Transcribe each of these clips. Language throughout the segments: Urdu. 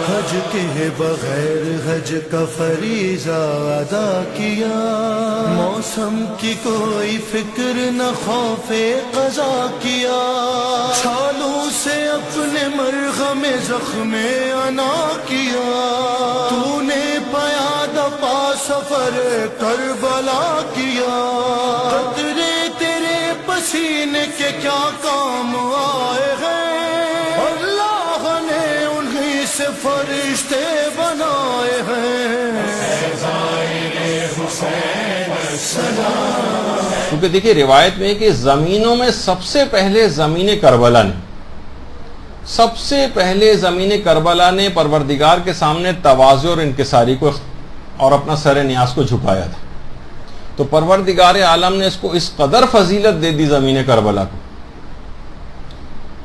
حج کے بغیر حج کا فریضہ ادا کیا، موسم کی کوئی فکر نہ خوف قضا کیا، چھالوں سے اپنے مرغم زخم انا کیا، تو نے پیادہ پا سفر کربلا کیا، قطرے تیرے پسینے کے کیا کام آئے ہیں، اللہ نے انہی سے فرشتے بنائے ہیں۔ کیونکہ دیکھیے روایت میں ہے کہ زمینوں میں سب سے پہلے زمین کربلا نے پروردگار کے سامنے تواضع اور انکساری کو اور اپنا سر نیاز کو جھکایا تھا، تو پروردگار عالم نے اس کو اس قدر فضیلت دے دی، زمین کربلا کو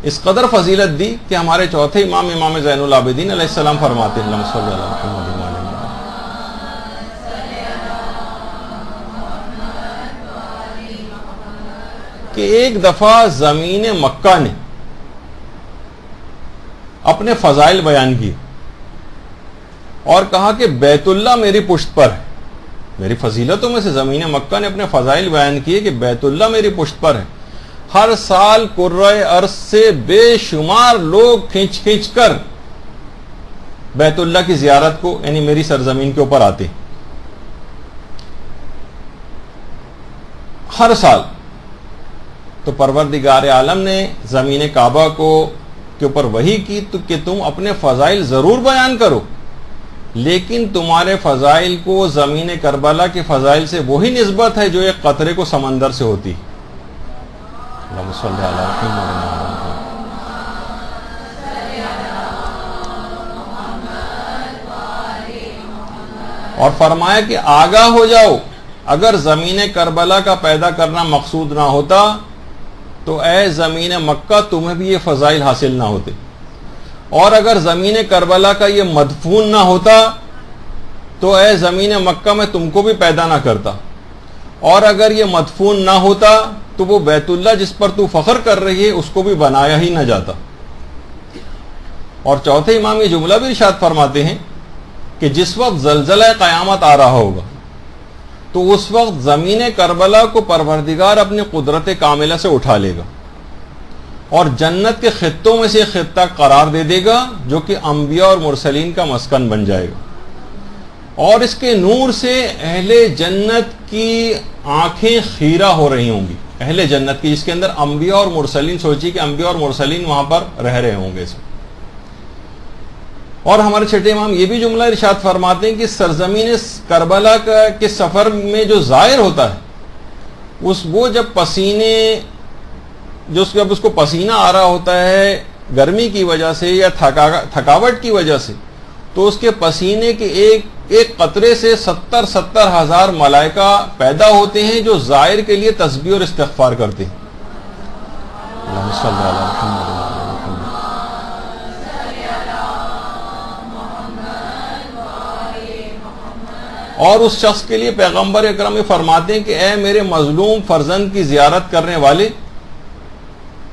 اس قدر فضیلت دی کہ ہمارے چوتھے امام زین العابدین علیہ السلام فرماتے ہیں اللہم صلی اللہ علیہ وسلم کہ ایک دفعہ زمین مکہ نے اپنے فضائل بیان کی اور کہا کہ بیت اللہ میری پشت پر ہے، میری فضیلتوں میں سے زمین مکہ نے اپنے فضائل بیان کیے کہ بیت اللہ میری پشت پر ہے، ہر سال کرۂ ارض سے بے شمار لوگ کھینچ کھینچ کر بیت اللہ کی زیارت کو یعنی میری سرزمین کے اوپر آتے ہر سال۔ تو پروردگار عالم نے زمین کعبہ کے اوپر وحی کی تو کہ تم اپنے فضائل ضرور بیان کرو، لیکن تمہارے فضائل کو زمین کربلا کے فضائل سے وہی نسبت ہے جو ایک قطرے کو سمندر سے ہوتی۔ اللہم صلی علی محمد۔ اور فرمایا کہ آگاہ ہو جاؤ، اگر زمین کربلا کا پیدا کرنا مقصود نہ ہوتا تو اے زمین مکہ تمہیں بھی یہ فضائل حاصل نہ ہوتے، اور اگر زمین کربلا کا یہ مدفون نہ ہوتا تو اے زمین مکہ میں تم کو بھی پیدا نہ کرتا، اور اگر یہ مدفون نہ ہوتا تو وہ بیت اللہ جس پر تو فخر کر رہی ہے اس کو بھی بنایا ہی نہ جاتا۔ اور چوتھے امام یہ جملہ بھی ارشاد فرماتے ہیں کہ جس وقت زلزلہ قیامت آ رہا ہوگا تو اس وقت زمین کربلا کو پروردگار اپنی قدرت کاملہ سے اٹھا لے گا اور جنت کے خطوں میں سے خطہ قرار دے دے گا جو کہ انبیاء اور مرسلین کا مسکن بن جائے گا، اور اس کے نور سے اہل جنت کی آنکھیں خیرہ ہو رہی ہوں گی، اہل جنت کی، جس کے اندر انبیاء اور مرسلین، سوچی کہ انبیاء اور مرسلین وہاں پر رہ رہے ہوں گے۔ اور ہمارے چھٹے امام یہ بھی جملہ ارشاد فرماتے ہیں کہ سرزمین کربلا کے سفر میں جو زائر ہوتا ہے وہ جب جب اس کو پسینہ آ رہا ہوتا ہے گرمی کی وجہ سے یا تھکاوٹ کی وجہ سے، تو اس کے پسینے کے ایک قطرے سے 70 ہزار ملائکہ پیدا ہوتے ہیں جو زائر کے لیے تسبیح اور استغفار کرتے ہیں۔ اللہم صلی علی محمد۔ اور اس شخص کے لیے پیغمبر اکرم فرماتے ہیں کہ اے میرے مظلوم فرزند کی زیارت کرنے والے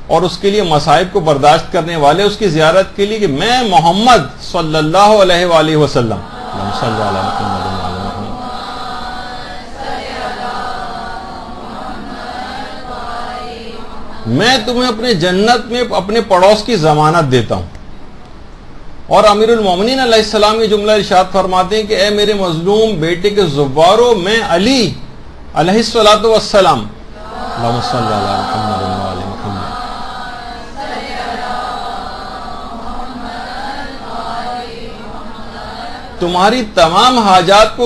اور اس کے لیے مصائب کو برداشت کرنے والے، اس کی زیارت کے لیے کہ میں محمد صلی اللہ علیہ وآلہ وسلم صلی اللہ علیہ وسلم میں تمہیں اپنے جنت میں اپنے پڑوس کی ضمانت دیتا ہوں۔ اور امیر المومنین علیہ السلام یہ جملہ ارشاد فرماتے ہیں کہ اے میرے مظلوم بیٹے کے زوارو، میں علی علیہ الصلوۃ والسلام اللہم صلی علی محمد وعلی محمد تمہاری تمام حاجات کو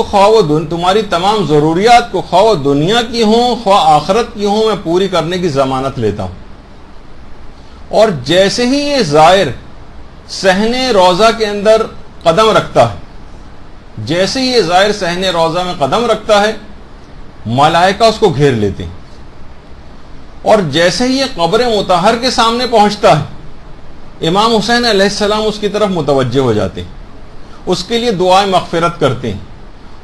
تمہاری تمام ضروریات کو خواہ دنیا کی ہوں خواہ آخرت کی ہوں میں پوری کرنے کی ضمانت لیتا ہوں۔ اور جیسے ہی یہ زائر صحن روضہ کے اندر قدم رکھتا ہے، جیسے ہی یہ زائر صحن روضہ میں قدم رکھتا ہے ملائکہ اس کو گھیر لیتے ہیں، اور جیسے ہی یہ قبر مطہر کے سامنے پہنچتا ہے امام حسین علیہ السلام اس کی طرف متوجہ ہو جاتے ہیں، اس کے لیے دعائیں مغفرت کرتے ہیں،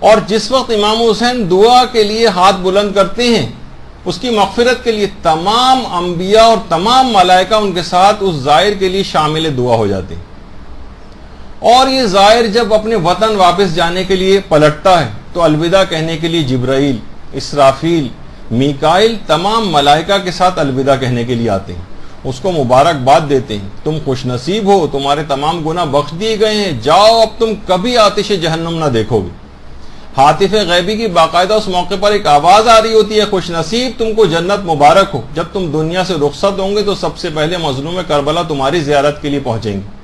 اور جس وقت امام حسین دعا کے لیے ہاتھ بلند کرتے ہیں اس کی مغفرت کے لیے تمام انبیاء اور تمام ملائکہ ان کے ساتھ اس زائر کے لیے شامل دعا ہو جاتے ہیں. اور یہ زائر جب اپنے وطن واپس جانے کے لیے پلٹتا ہے تو الوداع کہنے کے لیے جبرائیل، اسرافیل، میکائیل تمام ملائکہ کے ساتھ الوداع کہنے کے لیے آتے ہیں، اس کو مبارکباد دیتے ہیں. تم خوش نصیب ہو، تمہارے تمام گناہ بخش دیے گئے ہیں، جاؤ اب تم کبھی آتش جہنم نہ دیکھو گے. ہاتف غیبی کی باقاعدہ اس موقع پر ایک آواز آ رہی ہوتی ہے، خوش نصیب تم کو جنت مبارک ہو. جب تم دنیا سے رخصت ہوں گے تو سب سے پہلے مظلوم کربلا تمہاری زیارت کے لیے پہنچیں گے.